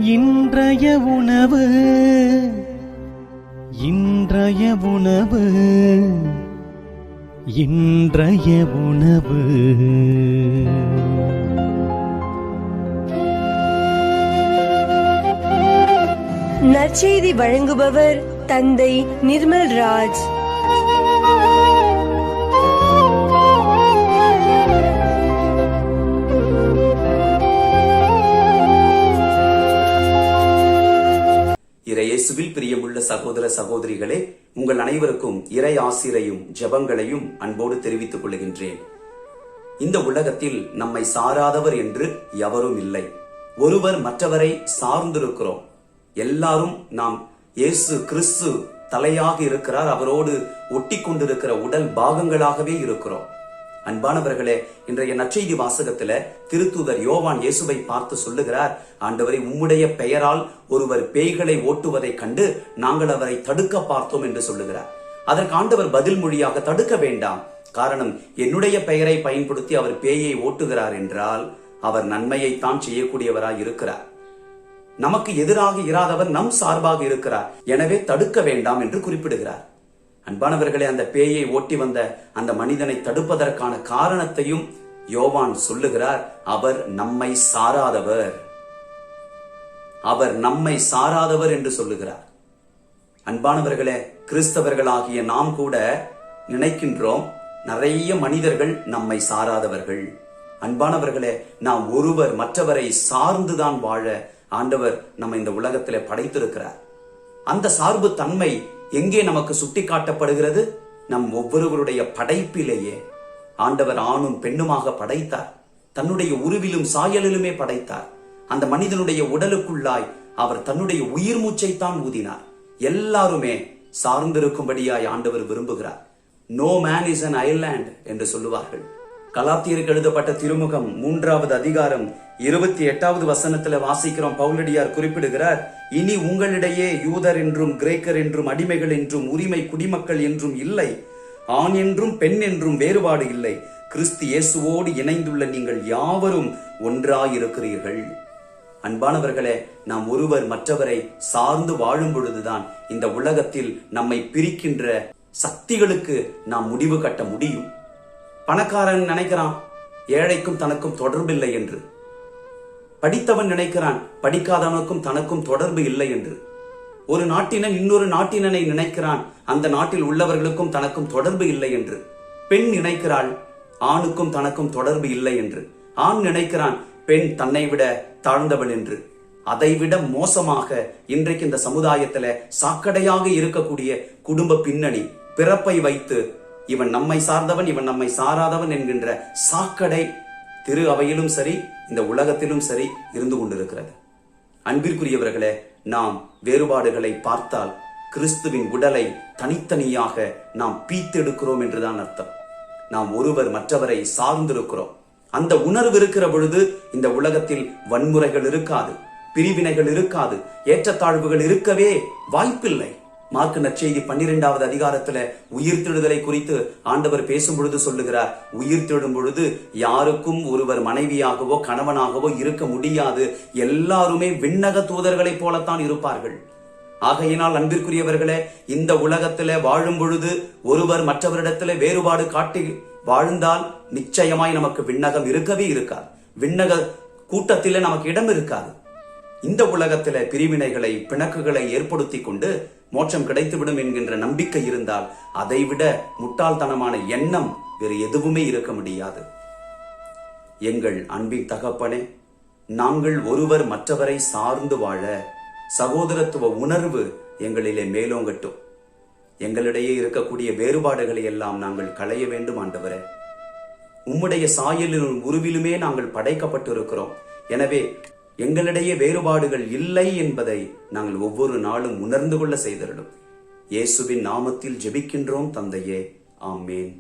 இன்றைய உணவு இன்றைய உணவு இன்றைய உணவு. நற்செய்தி வழங்குபவர் தந்தை நிர்மல் ராஜ். இயேசுவில் பிரியமுள்ள சகோதர சகோதரிகளே, உங்கள் அனைவருக்கும் இறை ஆசிரையும் ஜெபங்களையும் அன்போடு தெரிவித்துக் கொள்கின்றேன். இந்த உலகத்தில் நம்மை சாராதவர் என்று எவரும் இல்லை. ஒருவர் மற்றவரை சார்ந்திருக்கிறோம். எல்லாரும் நாம் இயேசு கிறிஸ்து தலையாக இருக்கிறார், அவரோடு ஒட்டி கொண்டிருக்கிற உடல் பாகங்களாகவே இருக்கிறோம். அன்பானவர்களே, இன்றைய நற்செய்தி வாசகத்துல திருத்தூதர் யோவான் இயேசுவை பார்த்து சொல்லுகிறார், ஆண்டவரை, உம்முடைய பெயரால் ஒருவர் பேய்களை ஓட்டுவதை கண்டு நாங்கள் அவரை தடுக்க பார்த்தோம் என்று சொல்லுகிறார். அதற்கு ஆண்டவர் பதில் மொழியாக, தடுக்க வேண்டாம், காரணம் என்னுடைய பெயரை பயன்படுத்தி அவர் பேயை ஓட்டுகிறார் என்றால் அவர் நன்மையைத்தான் செய்யக்கூடியவராய் இருக்கிறார். நமக்கு எதிராக இராதவர் நம் சார்பாக இருக்கிறார், எனவே தடுக்க வேண்டாம் என்று குறிப்பிடுகிறார். அன்பானவர்களே, அந்த பேயை ஓட்டி வந்த அந்த மனிதனை தடுப்பதற்கான காரணத்தையும் யோவான் சொல்லுகிறார். அவர் நம்மை சாராதவர், அவர் நம்மை சாராதவர் என்று சொல்லுகிறார். அன்பானவர்களே, கிறிஸ்தவர்களாகிய நாம் கூட நினைக்கின்றோம் நிறைய மனிதர்கள் நம்மை சாராதவர்கள். அன்பானவர்களே, நாம் ஒருவர் மற்றவரை சார்ந்துதான் வாழ ஆண்டவர் நம்ம இந்த உலகத்திலே படைத்திருக்கிறார். அந்த சார்பு தன்மை எங்கே நமக்கு சுட்டி காட்டப்படுகிறது? நம் ஒவ்வொருவருடைய படைப்பிலேயே. ஆண்டவர் ஆணும் பெண்ணுமாக படைத்தார், தன்னுடைய உருவிலும் சாயலிலுமே படைத்தார். அந்த மனிதனுடைய உடலுக்குள்ளாய் அவர் தன்னுடைய உயிர் மூச்சைத்தான் ஊதினார். எல்லாருமே சார்ந்திருக்கும்படியாய் ஆண்டவர் விரும்புகிறார். No man is an island என்று சொல்லுவார்கள். கலாத்தியருக்கு எழுதப்பட்ட திருமுகம் 3வது அதிகாரம் 28வது வசனத்துல வாசிக்கிறோம். பவுலடியார் குறிப்பிடுகிறார், இனி உங்களிடையே யூதர் என்றும் கிரேக்கர் என்றும் அடிமைகள் என்றும் உரிமை குடிமக்கள் என்றும் இல்லை, ஆண் என்றும் பெண் என்றும் வேறுபாடு இல்லை, கிறிஸ்து இயேசுவோடு இணைந்துள்ள நீங்கள் யாவரும் ஒன்றாயிருக்கிறீர்கள். அன்பானவர்களே, நாம் ஒருவர் மற்றவரை சார்ந்து வாழும் பொழுதுதான் இந்த உலகத்தில் நம்மை பிரிக்கின்ற சக்திகளுக்கு நாம் முடிவு கட்ட முடியும். பணக்காரன் நினைக்கிறான் ஏழைக்கும் தனக்கும் தொடர்பில்லை என்று, படித்தவன் நினைக்கிறான் படிக்காதவனுக்கும் தனக்கும் தொடர்பு இல்லை என்று, ஒரு நாட்டினன் இன்னொரு நாட்டினனை நினைக்கிறான் அந்த நாட்டில் உள்ளவர்களுக்கும் தனக்கும் தொடர்பு இல்லை என்று, பெண் நினைக்கிறாள் ஆணுக்கும் தனக்கும் தொடர்பு இல்லை என்று, ஆண் நினைக்கிறான் பெண் தன்னை விட தாழ்ந்தவன் என்று. அதைவிட மோசமாக இன்றைக்கு இந்த சமுதாயத்துல சாக்கடையாக இருக்கக்கூடிய குடும்ப பின்னணி, பிறப்பை வைத்து இவன் நம்மை சார்ந்தவன் இவன் நம்மை சாராதவன் என்கின்ற சாக்கடை திரு அவையிலும் சரி இந்த உலகத்திலும் சரி இருந்து கொண்டிருக்கிறது. அன்பிற்குரியவர்களே, நாம் வேறுபாடுகளை பார்த்தால் கிறிஸ்துவின் உடலை தனித்தனியாக நாம் பீத்தெடுக்கிறோம் என்றுதான் அர்த்தம். நாம் ஒருவர் மற்றவரை சார்ந்திருக்கிறோம். அந்த உணர்வு இருக்கிற பொழுது இந்த உலகத்தில் வன்முறைகள் இருக்காது, பிரிவினைகள் இருக்காது, ஏற்றத்தாழ்வுகள் இருக்கவே வாய்ப்பில்லை. மார்க்கு நற்செய்தி 12வது அதிகாரத்துல உயிர்த்தெழுதலை குறித்து ஆண்டவர் பேசும் பொழுது சொல்லுகிறார், உயிர்த்தெழும் பொழுது யாருக்கும் ஒருவர் மனைவியாகவோ கணவனாகவோ இருக்க முடியாது, எல்லாருமே விண்ணக தூதர்களை போலத்தான் இருப்பார்கள். ஆகையினால் அன்பிற்குரியவர்களே, இந்த உலகத்தில வாழும் பொழுது ஒருவர் மற்றவரிடத்துல வேறுபாடு காட்டி வாழ்ந்தால் நிச்சயமாய் நமக்கு விண்ணகம் இருக்கவே இருக்காது, விண்ணக கூட்டத்திலே நமக்கு இடம் இருக்காது. இந்த உலகத்தில பிரிவினைகளை பிணக்குகளை ஏற்படுத்தி கொண்டு மோட்சம் கிடைத்துவிடும் என்கின்ற நம்பிக்கை இருந்தால் அதைவிட முட்டாள்தனமான எண்ணம் வேறு எதுவுமே இருக்க முடியாது. எங்கள் அன்பின் தகப்பனே, நாங்கள் ஒருவர் மற்றவரை சார்ந்து வாழ சகோதரத்துவ உணர்வு எங்களிலே மேலோங்கட்டும். எங்களிடையே இருக்கக்கூடிய வேறுபாடுகளை எல்லாம் நாங்கள் களைய வேண்டும். ஆண்டவரே, உம்முடைய சாயலிலும் உருவிலுமே நாங்கள் படைக்கப்பட்டு இருக்கிறோம். எனவே எங்களிடையே வேறுபாடுகள் இல்லை என்பதை நாங்கள் ஒவ்வொரு நாளும் உணர்ந்து கொள்ள செய்திருடும். இயேசுவின் நாமத்தில் ஜெபிக்கின்றோம் தந்தையே, ஆமேன்.